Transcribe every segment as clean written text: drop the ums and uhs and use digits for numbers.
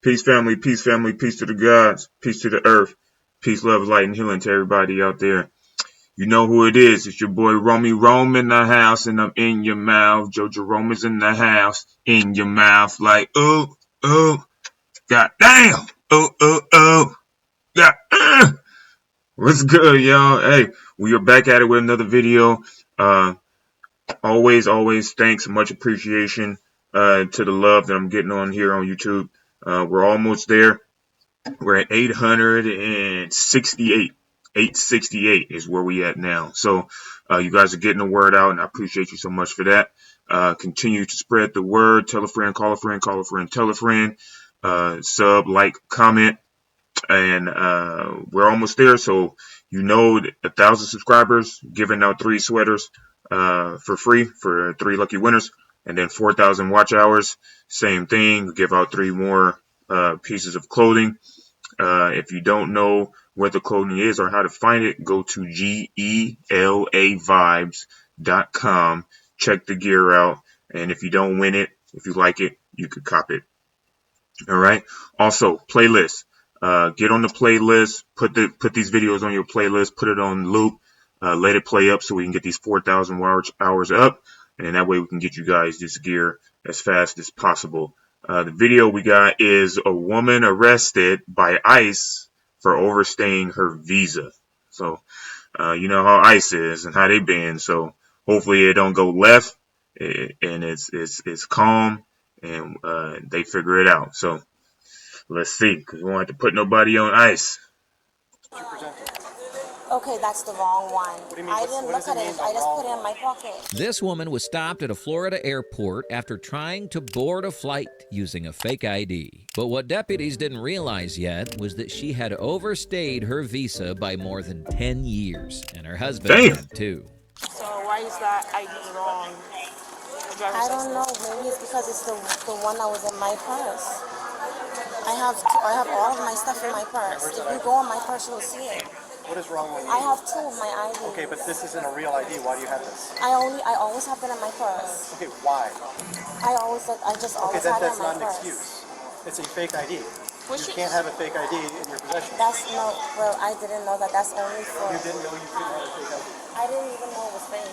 Peace, family, peace, family, peace to the gods, peace to the earth, peace, love, light, and healing to everybody out there. You know who it is. It's your boy Romy Rome in the house, and I'm in your mouth. Joe Jerome is in the house, in your mouth, like, oh, oh, god damn, oh, god, what's good, y'all? Hey, we are back at it with another video. Always thanks, much appreciation to the love that I'm getting on here on YouTube. We're almost there. We're at 868. 868 is where we at now. So you guys are getting the word out, and I appreciate you so much for that. Continue to spread the word. Tell a friend, call a friend, call a friend, tell a friend. Sub, like, comment, and we're almost there. So 1,000 subscribers, giving out 3 sweaters for free for 3 lucky winners, and then 4,000 watch hours. Same thing. Give out 3 more pieces of clothing. If you don't know what the clothing is or how to find it, go to GELAVibes.com. Check the gear out. And if you don't win it, if you like it, you could cop it. All right. Also, playlist. Get on the playlist. Put these videos on your playlist. Put it on loop. Let it play up so we can get these 4,000 hours up. And that way we can get you guys this gear as fast as possible. The video we got is a woman arrested by ICE for overstaying her visa. So, you know how ICE is and how they been. So hopefully it don't go left, and it's calm, and they figure it out. So let's see, because we won't have to put nobody on ICE. Okay, that's the wrong one. I didn't look at it. I just put it in my pocket. This woman was stopped at a Florida airport after trying to board a flight using a fake ID. But what deputies didn't realize yet was that she had overstayed her visa by more than 10 years, and her husband had too. So why is that ID wrong? I don't know. Maybe it's because it's the one that was in my purse. I have all of my stuff in my purse. If you go in my purse, you'll see it. What is wrong with you? I have 2 of my IDs. Okay, but this isn't a real ID. Why do you have this? I always have that in my purse. Okay, why? I just always have it in my purse. Okay, that's not an excuse. It's a fake ID. You can't have a fake ID in your possession. Well, I didn't know that. That's only for... You didn't know you couldn't have a fake ID? I didn't even know it was fake.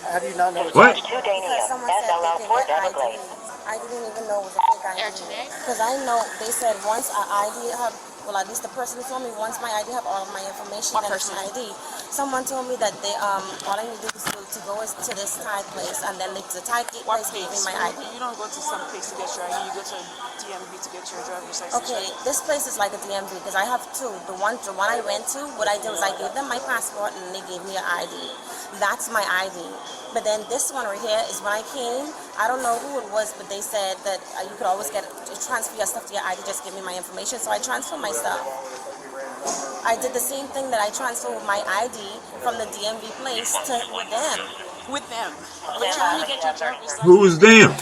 How do you not know it's what? fake? Because someone said they can get ID. I didn't even know it was a fake ID. Because I know they said once an ID have... Well, at least the person who told me once my ID have all of my information and it's an ID. Someone told me that they all I need to do is to go to this Thai place, and then the Thai place gave me my ID. You don't go to some place to get your ID. You go to DMV to get your driver's license. Okay, this place is like a DMV because I have 2. The one I went to, what I did was I gave them my passport and they gave me an ID. That's my ID. But then this one right here is when I came. I don't know who it was, but they said that you could always transfer your stuff to your ID. Just give me my information. So I transferred my stuff. I did the same thing that I transferred with my ID from the DMV place to with them. With them. But you only get your driver's license. Who is them?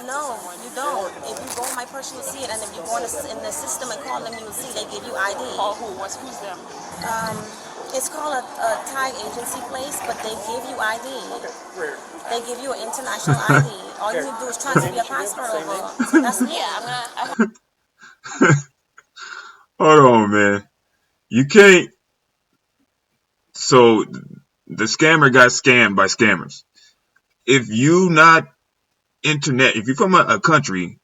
No, you don't. If you go in my purse, you'll see it. And if you go in the system and call them, you'll see they give you ID. Oh, who's them? It's called a Thai agency place, but they give you ID. They give you an international ID. All you need to do is transfer your passport over. So that's me. Hold on, man. You can't. So the scammer got scammed by scammers. If you not internet, if you're from a country,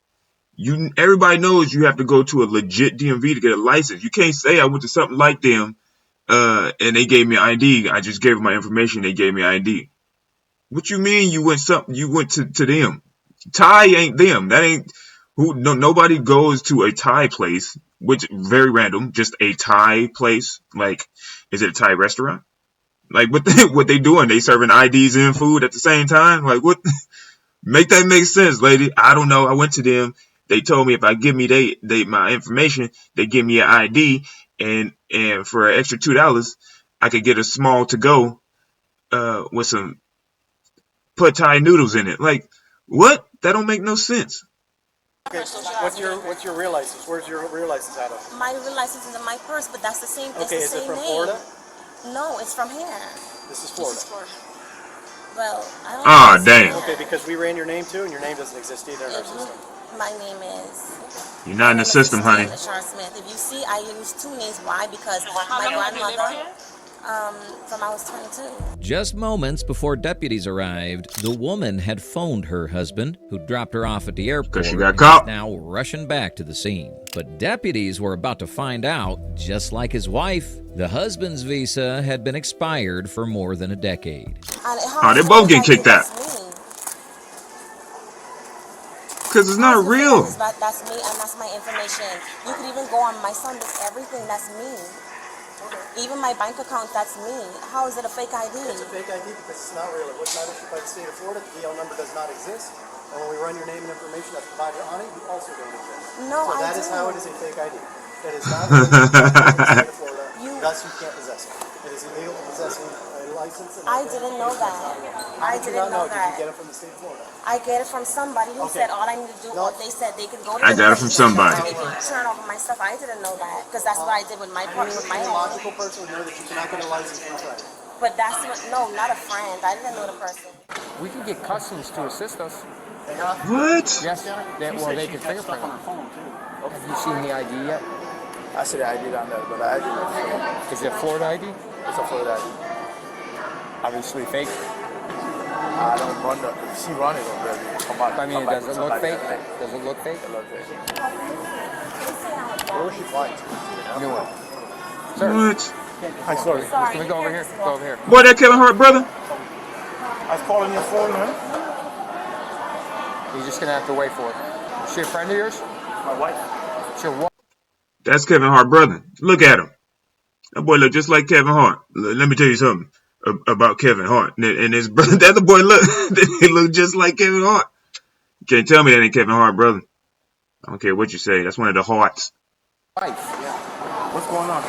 everybody knows you have to go to a legit DMV to get a license. You can't say I went to something like them. And they gave me ID. I just gave them my information. They gave me ID. What you mean you went to them? Thai ain't them. That ain't who. No, nobody goes to a Thai place, which very random. Just a Thai place. Like, is it a Thai restaurant? Like, what they doing? They serving IDs and food at the same time? Like, what? Make that make sense, lady. I don't know. I went to them. They told me if I give me my information, they give me an ID. And for an extra $2, I could get a small to go with some pad Thai noodles in it. Like, what? That don't make no sense. Okay, what's your real license? Where's your real license out of? My real license is in my purse, but that's the same. Okay, is it from Florida? No, it's from here. This is Florida. Well, I don't Ah, damn. Okay, because we ran your name too, and your name doesn't exist either in our system. My name is You're not in the My name is system, honey. Christine Ashar Smith. If you see, I use two names. Why? Because my grandmother, from I was 22. Just moments before deputies arrived, the woman had phoned her husband, who dropped her off at the airport, Because she got and caught. is now rushing back to the scene. But deputies were about to find out, just like his wife, the husband's visa had been expired for more than a decade. Oh, they both get kicked out. Because it's not real. That's me, and that's my information. You could even go on my son, everything, that's me. Even my bank account, that's me. How is it a fake ID? It's a fake ID because it's not real. It was not issued by the state of Florida. The DL number does not exist. And when we run your name and information that's provided on it, you also don't exist. No, so I that do. is how it is a fake ID. It is not real. It's the state of Florida. Thus, you can't possess it. It is illegal to possess a license. I didn't know that. I didn't know that. Did you get it from the state of Florida? I get it from somebody who said all I need to do. No. They said they could go to I got it from somebody. They could turn over my stuff. I didn't know that because that's what I did with my partner, with my Any own. logical person would know that you cannot get a license from a friend. But that's what, no, not a friend. I didn't know the person. We can get customs to assist us. What? Yes, they can fingerprint. Have you seen the ID yet? I see the ID down there, but the ID Is it a Florida ID? it's a Florida ID. Obviously fake. I don't run the. She run it already. I mean, does it look fake? Does it look fake? It look fake. Where was she flying to? New one. Sir, What? Hi, sorry. can we go over here? Go over here. Boy, that Kevin Hart brother? I was calling your phone, man. You're just gonna have to wait for it. Is she a friend of yours? My wife. She a what? That's Kevin Hart brother. Look at him. That boy look just like Kevin Hart. Let me tell you something about Kevin Hart. And his brother, that the boy look, he look just like Kevin Hart. You can't tell me that ain't Kevin Hart brother. I don't care what you say. That's one of the Harts. Wife. What's going on?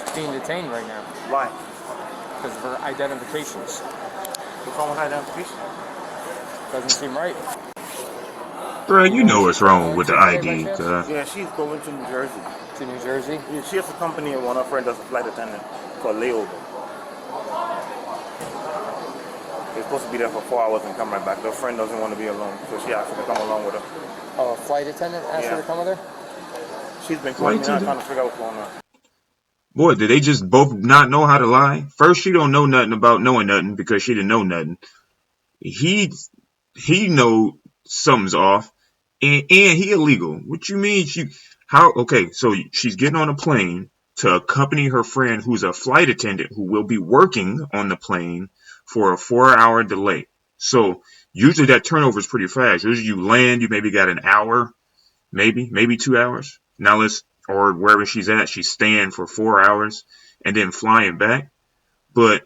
She's being detained right now Why? because of her identifications. What's wrong with her identification? Doesn't seem right. Bro, you know what's wrong with the ID. Yeah, she's going to New Jersey. To New Jersey. Yeah, she has a company and one of her friends does a flight attendant for a layover. They're supposed to be there for 4 hours and come right back. Their friend doesn't want to be alone, so she asked her to come along with her. Oh, a flight attendant asked her to come with her? She's been calling me now trying to figure out what's going on. Boy, did they just both not know how to lie? First, she don't know nothing about knowing nothing because she didn't know nothing. He know something's off, and he illegal. What you mean? Okay, so she's getting on a plane to accompany her friend who's a flight attendant who will be working on the plane for a 4-hour delay. So usually that turnover is pretty fast. Usually you land, you maybe got an hour, maybe 2 hours. Now or wherever she's at, she's staying for 4 hours and then flying back. But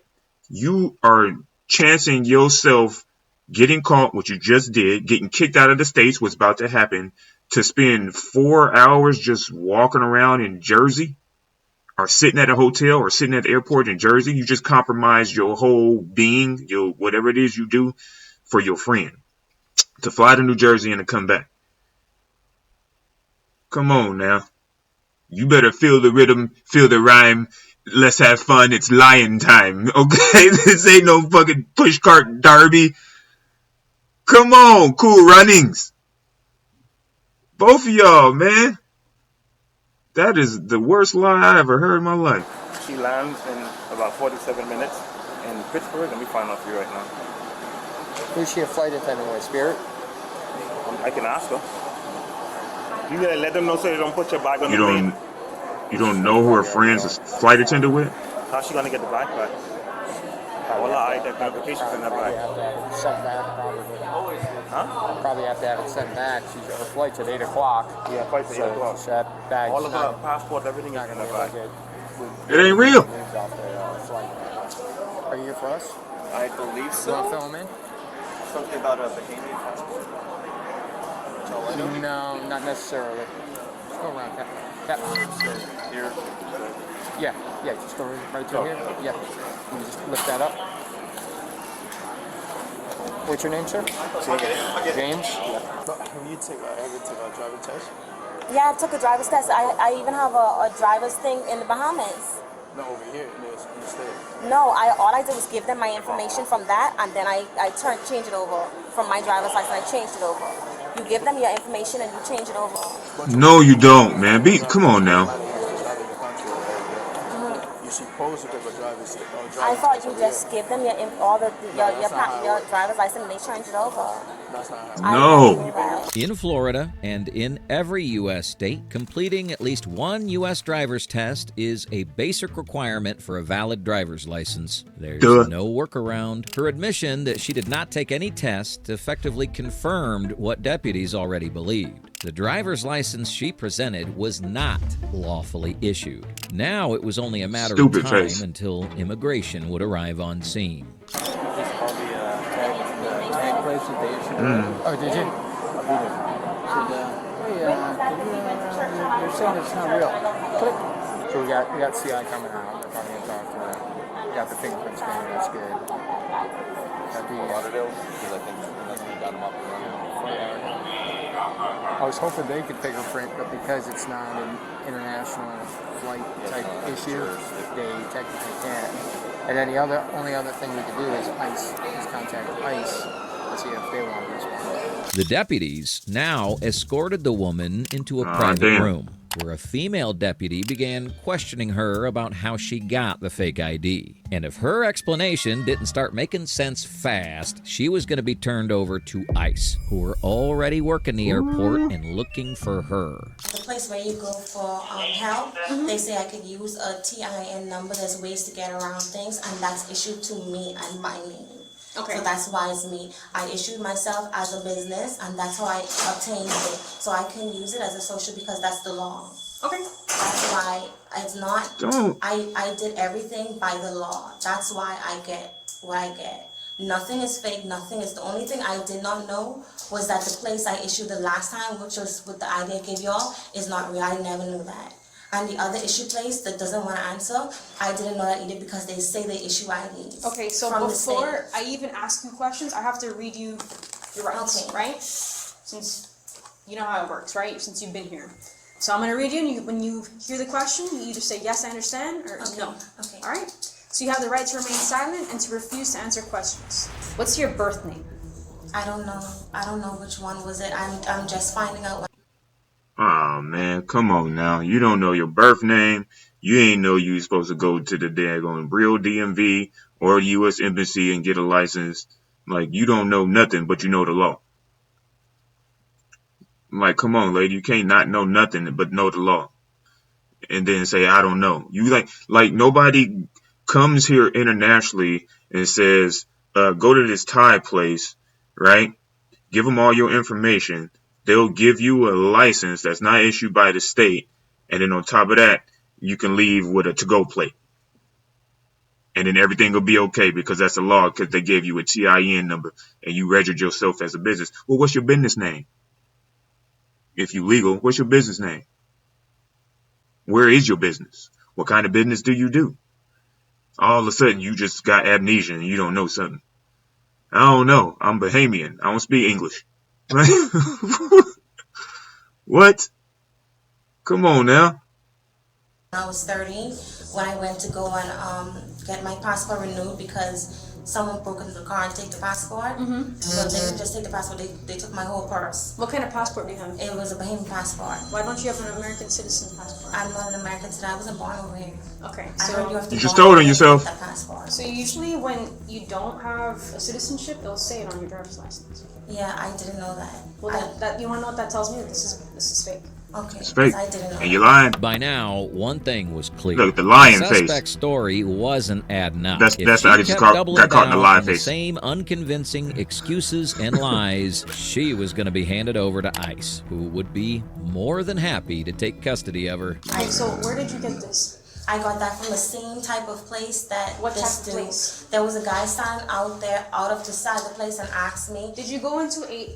you are chancing yourself getting caught, what you just did, getting kicked out of the States, what's about to happen, to spend 4 hours just walking around in Jersey or sitting at a hotel or sitting at the airport in Jersey. You just compromised your whole being, your whatever it is you do for your friend to fly to New Jersey and to come back. Come on now. You better feel the rhythm, feel the rhyme. Let's have fun. It's lion time. Okay? This ain't no fucking pushcart derby. Come on, Cool Runnings. Both of y'all, man. That is the worst lie I ever heard in my life. She lands in about 47 minutes in Pittsburgh, and we find out for you right now. Who's she a flight attendant with? Spirit? I can ask her. You gotta let them know so they don't put your bag on the plane. You don't know who her friend's a flight attendant with? How's she gonna get the bag back? All her identifications in that Probably bag. have to have it sent back, probably. Huh? Probably have to have it sent back. Her flight's at 8 o'clock. Yeah, flight's at 8 o'clock. So that bag's All of her not passport, everything is in gonna that be able bag. to It ain't real. moves off the flight. Are you here for us? I believe You want to so. film in? Something about a Bahamian passport. No, not necessarily. Just go around that. Here. Yeah, just go right through here. Yeah. You just lift that up. What's your name, sir? James? Have you ever took a driving test? Yeah, I took a driver's test. I even have a driver's thing in the Bahamas. No, over here in the States. No, all I did was give them my information from that, and then I changed it over from my driver's license. I changed it over. You give them your information and you change it over. No, you don't, man. Come on now. You're supposed to give a driver's I thought test you over just here. give them all the that's not how it your works. driver's license and they change it over. That's not how it I No. never knew that. In Florida and in every U.S. state, completing at least one U.S. driver's test is a basic requirement for a valid driver's license. There's Duh. no workaround. Her admission that she did not take any tests effectively confirmed what deputies already believed. The driver's license she presented was not lawfully issued. Now it was only a matter Stupid of time face. until immigration would arrive on scene. All the tag plates that they issued. Oh, did you? They're saying it's not real. Click. So we got CI coming out. They're probably gonna talk to them. Got the fingerprint scanner. That's good. Got the Lauderdale, because I think that's when we got them up and running. I was hoping they could fingerprint, but because it's not an international flight type issue, they technically can't. And then the only other thing we could do is ICE. Is contact ICE to see if they want to respond. The deputies now escorted the woman into a private damn. room, where a female deputy began questioning her about how she got the fake ID. And if her explanation didn't start making sense fast, she was going to be turned over to ICE, who were already working the airport and looking for her. The place where you go for help, they say I could use a TIN number. There's ways to get around things, and that's issued to me and my name. Okay. So that's why it's me. I issued myself as a business, and that's how I obtained it. So I can use it as a social because that's the law. Okay. That's why it's not. Don't. I did everything by the law. That's why I get what I get. Nothing is fake. Nothing is. The only thing I did not know was that the place I issued the last time, which was with the ID I gave y'all, is not real. I never knew that. And the other issue place that doesn't want to answer, I didn't know that either because they say they issue IDs. Okay, so from the before state. I even ask you questions, I have to read you your rights, Okay. right? Since you know how it works, right? Since you've been here. So I'm going to read you, and when you hear the question, you either say yes, I understand, or no. Okay. All right? So you have the right to remain silent and to refuse to answer questions. What's your birth name? I don't know. I don't know which one was it. I'm just finding out. Oh man, come on now. You don't know your birth name. You ain't know you supposed to go to the daggone real DMV or U.S. Embassy and get a license. Like, you don't know nothing, but you know the law. Like, come on, lady. You can't not know nothing but know the law. And then say, I don't know. You like nobody comes here internationally and says, go to this Thai place, right? Give them all your information. They'll give you a license that's not issued by the state. And then on top of that, you can leave with a to-go plate. And then everything will be okay because that's the law because they gave you a TIN number and you registered yourself as a business. Well, what's your business name? If you legal, what's your business name? Where is your business? What kind of business do you do? All of a sudden, you just got amnesia and you don't know something. I don't know. I'm Bahamian. I don't speak English. What? Come on now. When I was 30, when I went to go and get my passport renewed because someone broke into the car and take the passport. So they didn't just take the passport, they took my whole purse. What kind of passport do you have? It was a Bahamian passport. Why don't you have an American citizen passport? I'm not an American citizen. I wasn't born over here. Okay, I heard you have to You just born told on over here to yourself. get that passport. So usually when you don't have a citizenship, they'll say it on your driver's license. Yeah, I didn't know that. Well, that you want to know what that tells me? That this is fake. Okay, It's fake. I didn't know. And you're lying. By now, one thing was clear. Look, the lying the face. suspect's story wasn't adding up. That's- If that's she I just kept got doubling caught in the down lie on the face. same unconvincing excuses and lies, she was going to be handed over to ICE, who would be more than happy to take custody of her. Okay, so where did you get this? I got that from the same type of place that What this type of dude. place? There was a guy standing out there, out of the side of the place, and asked me. Did you go into a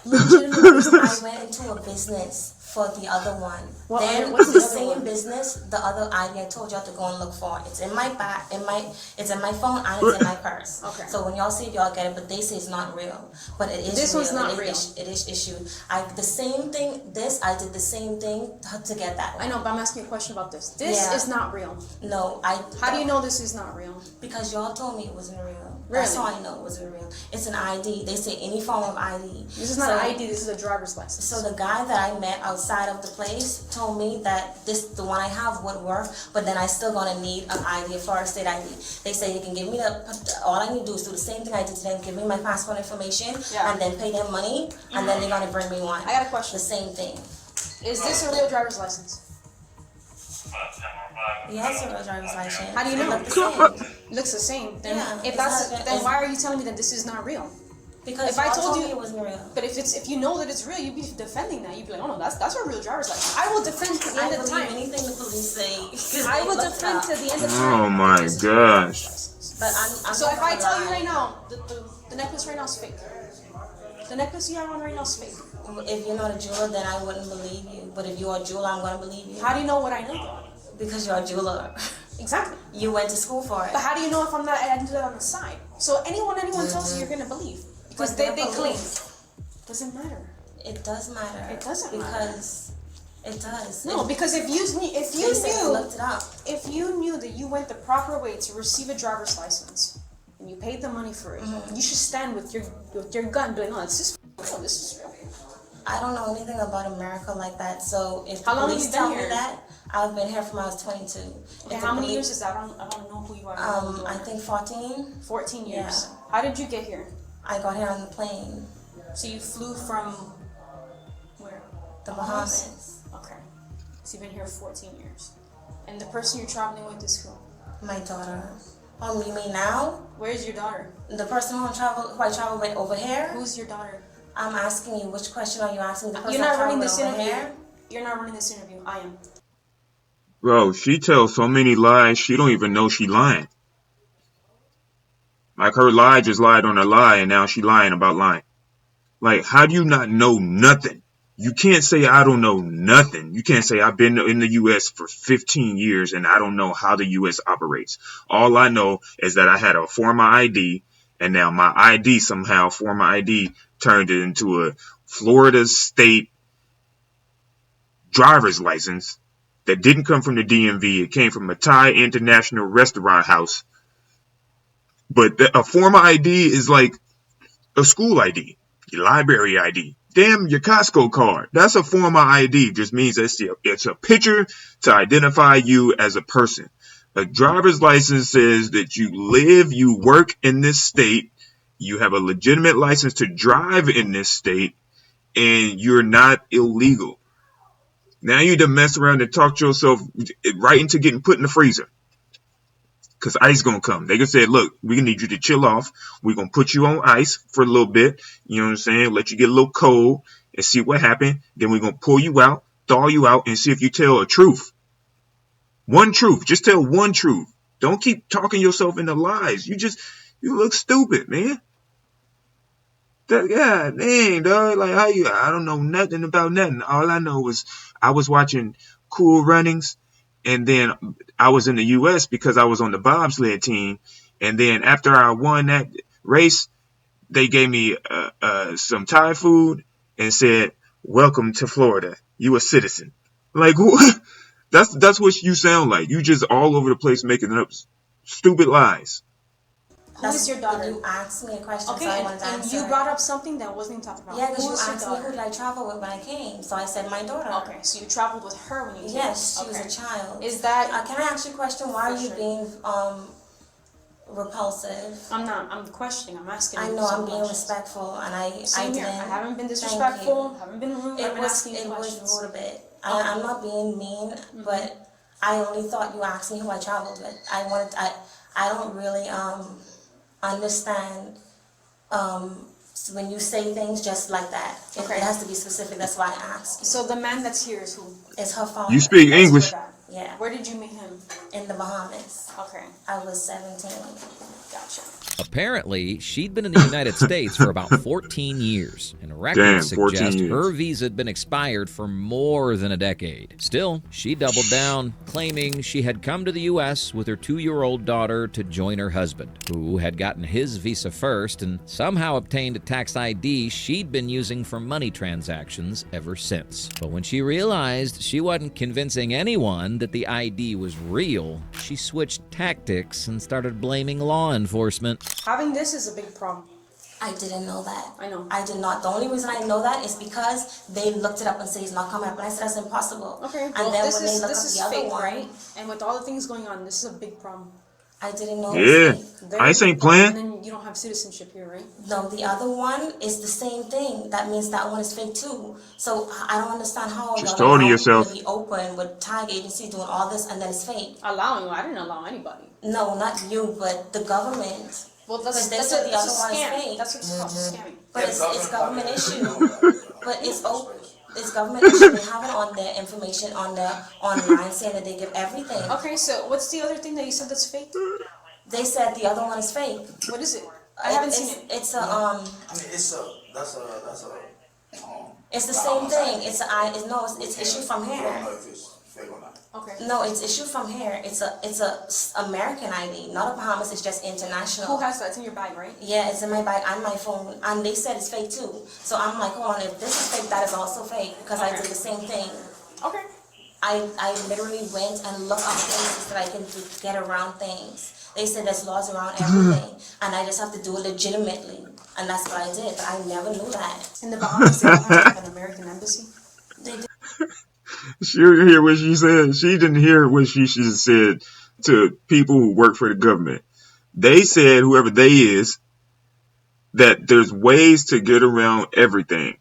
Legitimately, I went into a business for the other one. What Then other- what's the the other same one? business, the other ID I told y'all to go and look for. It's in my back, it's in my phone and it's in my purse. Okay. So when y'all see it, y'all get it, but they say it's not real. But it is This real. one's not real. It is issued. The same thing, I did the same thing to get that one. I know, but I'm asking you a question about this. This Yeah. is not real. No, How do you know this is not real? Because y'all told me it wasn't real. That's Really? how I know it wasn't real. It's an ID. They say any form of ID. This is not an ID. This is a driver's license. So the guy that I met outside of the place told me that the one I have would work, but then I still gonna need an ID, a Florida State ID. They say you can give me all I need to do is do the same thing I did to them, give me my passport information, Yeah. and then pay them money, and then they're gonna bring me one. I got a question. The same thing. Is this a real driver's license? Yes, a real driver's license. How do you know? It look the same. Looks the same. Then Yeah, if it's that's not- then it's- why are you telling me that this is not real? Because If I y'all told you- me it wasn't real. But if you know that it's real, you'd be defending that. You'd be like, oh no, that's a real driver's license. I will defend to the I end of the believe time. anything the police say. 'Cause I they will looked defend up. to the end of the time. Oh my This is a real driver's gosh. license. But I'm So not if I gonna tell you lie. right now, the necklace right now is fake. The necklace you have on right now is fake. If you're not a jeweler, then I wouldn't believe you. But if you're a jeweler, I'm gonna believe you. How do you know what I know? Because you're a jeweler. Exactly. You went to school for it. But how do you know if I'm not? I didn't do that on the side. So anyone tells you, you're gonna believe because But they they're claim. police. Doesn't matter. It does matter. It doesn't because it does. No, because if you They said they looked it up. if you knew that you went the proper way to receive a driver's license and you paid the money for it, you should stand with your gun, and be like, no, this is real. This is real. I don't know anything about America like that. So if How the long have police you been tell here? me that, I've been here from when I was 22. Okay, If how the many police- years is that? I don't know who you are. I don't know who you I are. think 14. 14 years. Yeah. How did you get here? I got here on the plane. So you flew from where? The Bahamas. Okay. So you've been here 14 years. And the person you're traveling with is who? My daughter. Oh, you mean now? Where's your daughter? The person who I travel with over here? Who's your daughter? I'm asking you, which question are you asking? The person You're not I travel running with this over interview. here? You're not running this interview. I am. Bro, she tells so many lies, she don't even know she lying. Like her lie just lied on her lie, and now she lying about lying. Like, how do you not know nothing? You can't say I don't know nothing. You can't say I've been in the U.S. for 15 years and I don't know how the U.S. operates. All I know is that I had a former ID, and now my ID somehow, former ID, turned it into a Florida State driver's license that didn't come from the DMV. It came from a Thai International Restaurant House. But a former ID is like a school ID, your library ID. Damn, your Costco card. That's a former ID. Just means it's a picture to identify you as a person. A driver's license says that you live, you work in this state, you have a legitimate license to drive in this state, and you're not illegal. Now you done mess around and talk yourself right into getting put in the freezer. Because ICE gonna come. They gonna say, look, we need you to chill off. We're gonna put you on ice for a little bit. You know what I'm saying? Let you get a little cold and see what happened. Then we're gonna pull you out, thaw you out, and see if you tell a truth. One truth. Just tell one truth. Don't keep talking yourself into lies. You look stupid, man. God dang, dog. Like, I don't know nothing about nothing. All I know is I was watching Cool Runnings, and then I was in the U.S. because I was on the bobsled team. And then after I won that race, they gave me some Thai food and said, welcome to Florida. You a citizen. Like, what? That's what you sound like. You just all over the place making up stupid lies. Who is your daughter? You asked me a question, Okay, so I wanted to and answer. you brought up something that wasn't even talked about. Yeah, because Who you is your asked me who daughter? did I travel with when I came. So I said my daughter. Okay, so you traveled with her when you came. Yes, she Okay. was a child. Is that? Can I ask you a question? Why are For you sure. being repulsive? I'm not. I'm questioning. I'm asking. I you know some I'm being questions. respectful, and I Same here. didn't. I haven't been Thank disrespectful. you. Haven't been rude. I've It been was asking you questions. rude a bit. I'm not being mean, but I only thought you asked me who I traveled with. I don't really understand when you say things just like that. Okay. It has to be specific. That's why I asked you. So the man that's here is who? It's her father. You speak That's English. your dad. Yeah. Where did you meet him? In the Bahamas. Okay, I was 17. gotcha. Apparently, she'd been in the United States for about 14 years, and Damn, records 14 suggest years. her visa had been expired for more than a decade. Still, she doubled down, claiming she had come to the U.S. with her 2-year-old daughter to join her husband, who had gotten his visa first and somehow obtained a tax ID she'd been using for money transactions ever since. But when she realized she wasn't convincing anyone that the ID was real, she switched tactics and started blaming law enforcement. Having this is a big problem. I didn't know that. I know. I did not. The only reason I know that is because they looked it up and said it's not coming up. And I said that's impossible. Okay, And well, then this when they is look this up is the other fake, one, right? And with all the things going on, this is a big problem. I didn't know. Yeah. It was fake. Very ICE big ain't problem. playing. And then you don't have citizenship here, right? No, the other one is the same thing. That means that one is fake too. So I don't understand how Just y'all told allow people yourself. to be open with tag agency doing all this and then it's fake. Allowing, I didn't allow anybody. No, not you, but the government. Well, Because that's they that's said a, the that's other a one is scam. fake. That's what it's called, scamming. But it's government issue. But it's open. It's government issue. They have it on their information on their online saying that they give everything. Okay, so what's the other thing that you said that's fake? They said the other one is fake. What is it? I haven't It's- seen it. It's a I mean, It's the same thing. It's issued from I don't here. know if it's fake or not. Okay. No, it's issued from here. It's a American ID, not a Bahamas. It's just international. Who has that? It's in your bag, right? Yeah, it's in my bag and my phone, and they said it's fake too. So I'm like, hold on, if this is fake, that is also fake because I did the same thing. Okay. I literally went and looked up places that I can do to get around things. They said there's laws around everything, and I just have to do it legitimately, and that's what I did. But I never knew that. In the Bahamas, they don't have an American embassy. They did. She didn't hear what she said. She didn't hear what she just said to people who work for the government. They said, whoever they is, that there's ways to get around everything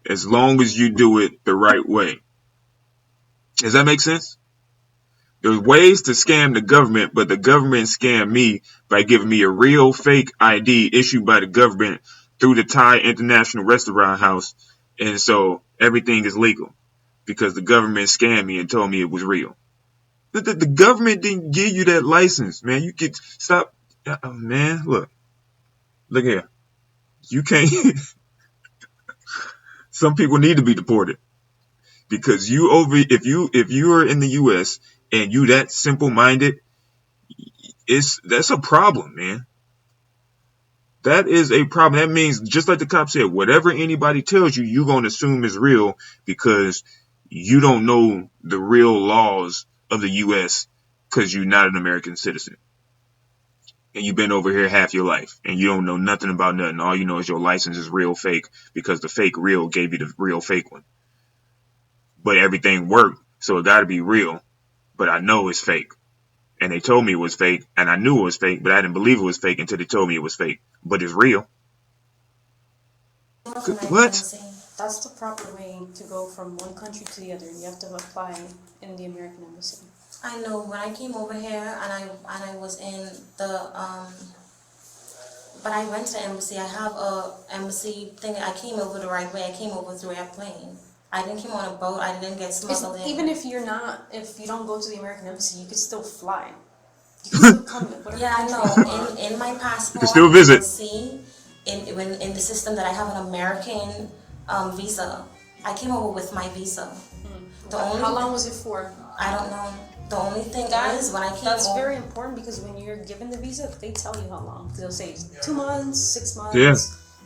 as long as you do it the right way. Does that make sense? There's ways to scam the government, but the government scammed me by giving me a real fake ID issued by the government through the Thai International Restaurant House. And so everything is legal because the government scammed me and told me it was real. The government didn't give you that license, man. You could stop. Man, look here. You can't. Some people need to be deported because if you are in the U.S. and you that simple-minded, that's a problem, man. That is a problem. That means, just like the cop said, whatever anybody tells you, you're going to assume is real because you don't know the real laws of the U.S. because you're not an American citizen. And you've been over here half your life and you don't know nothing about nothing. All you know is your license is real fake because the fake real gave you the real fake one. But everything worked, so it got to be real. But I know it's fake. And they told me it was fake, and I knew it was fake, but I didn't believe it was fake until they told me it was fake. But it's real. What? That's the proper way to go from one country to the other. You have to apply in the American embassy. I know when I came over here and I was in the but I went to the embassy. I have a embassy thing. I came over the right way. I came over through airplane. I didn't come on a boat. I didn't get smuggled in. Even if you don't go to the American embassy, you could still fly. You can still come. Yeah, I know. In my passport, You can still visit. You can see in the system that I have an American visa. I came over with my visa. How long was it for? I don't know. The only thing is when I came That's over, very important because when you're given the visa, they tell you how long. They'll say 2 months, 6 months, Yeah.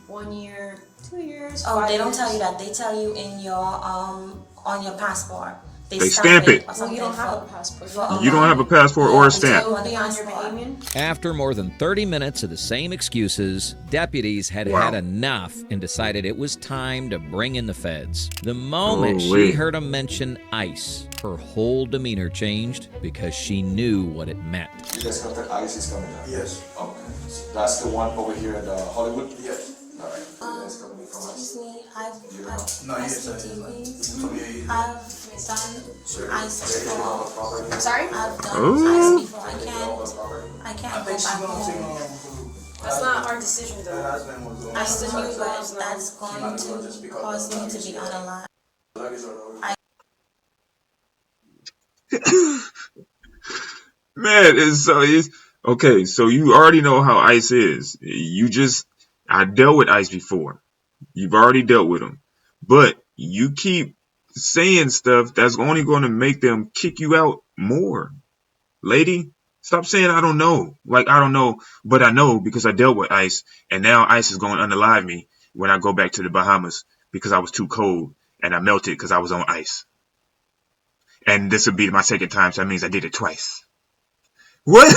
1 year, 2 years. oh, 5 they don't years. tell you that. They tell you in your on your passport. They stamp it. or Well, something you don't have for- a passport. for You don't have a passport or a stamp. until Be the on your passport. Bahamian. After more than 30 minutes of the same excuses, deputies had Wow. had enough and decided it was time to bring in the feds. The moment she Holy. heard him mention ICE, her whole demeanor changed because she knew what it meant. You guys got the ICE is coming down? Yes. Okay. So that's the one over here at Hollywood? Yes. All right. You guys coming from ICE? Excuse me, I've No, yes, sir. STTV. I've done ICE before. I'm sorry? I've done Oh. ICE before. I can't go back home. That's not our decision, though. I knew that that's going to cause me to be unalive. Man, it's okay. So you already know how ICE is. I dealt with ICE before. You've already dealt with them, but you keep saying stuff that's only going to make them kick you out more. Lady, stop saying I don't know. Like I don't know, but I know because I dealt with ICE, and now ICE is going to unalive me when I go back to the Bahamas because I was too cold and I melted because I was on ice. And this will be my second time, so that means I did it twice. What?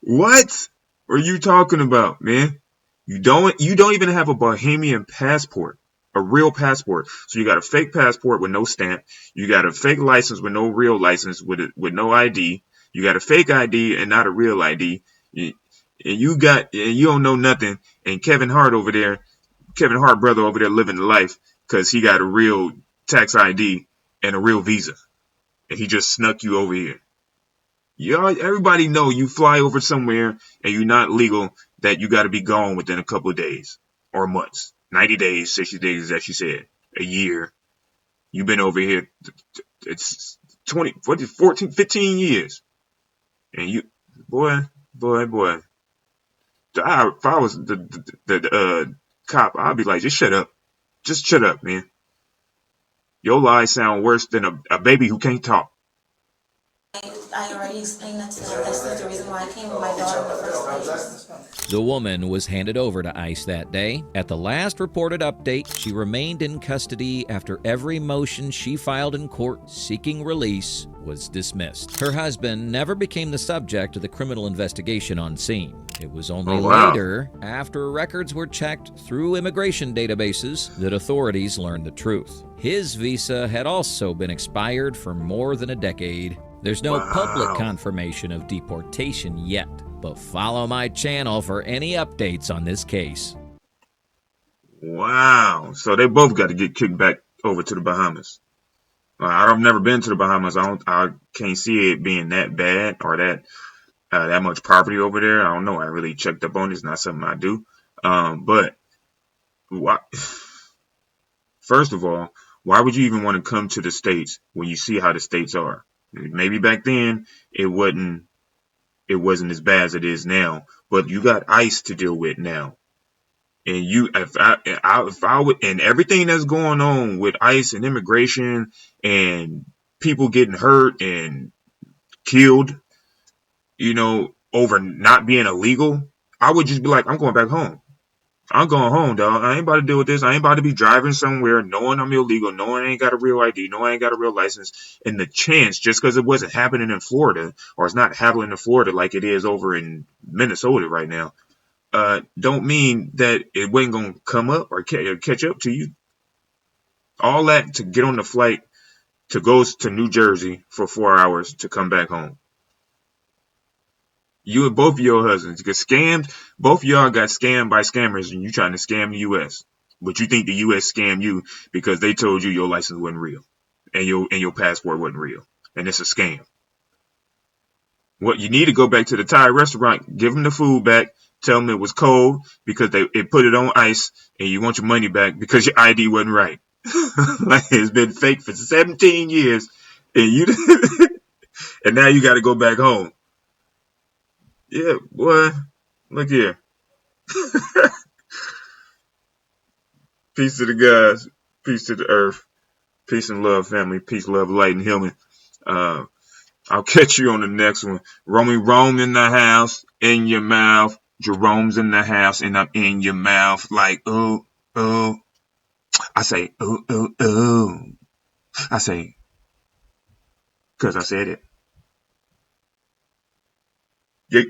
What? What are you talking about, man? You don't even have a Bahamian passport, a real passport. So you got a fake passport with no stamp. You got a fake license with no real license with no ID. You got a fake ID and not a real ID. And you don't know nothing. And Kevin Hart brother over there living the life because he got a real tax ID and a real visa. And he just snuck you over here. Everybody know you fly over somewhere and you're not legal, that you got to be gone within a couple of days or months, 90 days, 60 days, as she said, a year. You've been over here. It's 20, 14, 15 years. And you, boy. If I was the cop, I'd be like, just shut up. Just shut up, man. Your lies sound worse than a baby who can't talk. I already explained that to them. That's the reason why I came with my daughter in the first place. The woman was handed over to ICE that day. At the last reported update, she remained in custody after every motion she filed in court seeking release was dismissed. Her husband never became the subject of the criminal investigation on scene. It was only later, after records were checked through immigration databases, that authorities learned the truth. His visa had also been expired for more than a decade. There's no public confirmation of deportation yet, but follow my channel for any updates on this case. Wow. So they both got to get kicked back over to the Bahamas. I've never been to the Bahamas. I can't see it being that bad or that much property over there. I don't know. I really checked up on it. It's not something I do. But first of all, why would you even want to come to the States when you see how the States are? Maybe back then it wasn't as bad as it is now, but you got ICE to deal with now. And if I would, and everything that's going on with ICE and immigration and people getting hurt and killed, over not being illegal, I would just be like, I'm going back home. I'm going home, dog. I ain't about to deal with this. I ain't about to be driving somewhere knowing I'm illegal, knowing I ain't got a real ID, knowing I ain't got a real license. And the chance, just because it wasn't happening in Florida, or it's not happening in Florida like it is over in Minnesota right now, don't mean that it wasn't going to come up or catch up to you. All that to get on the flight to go to New Jersey for 4 hours to come back home. You and both of your husbands get scammed. Both of y'all got scammed by scammers, and you trying to scam the U.S. But you think the U.S. scammed you because they told you your license wasn't real and your passport wasn't real, and it's a scam. What you need to go back to the Thai restaurant, give them the food back, tell them it was cold because it put it on ice, and you want your money back because your ID wasn't right. Like it's been fake for 17 years, and and now you got to go back home. Yeah, boy, look here. Peace to the gods, peace to the earth, peace and love, family, peace, love, light, and healing. I'll catch you on the next one. Rome in the house, in your mouth. Jerome's in the house, and I'm in your mouth like, ooh, ooh. I say, ooh, ooh, ooh. I say, because I said it. Yeah.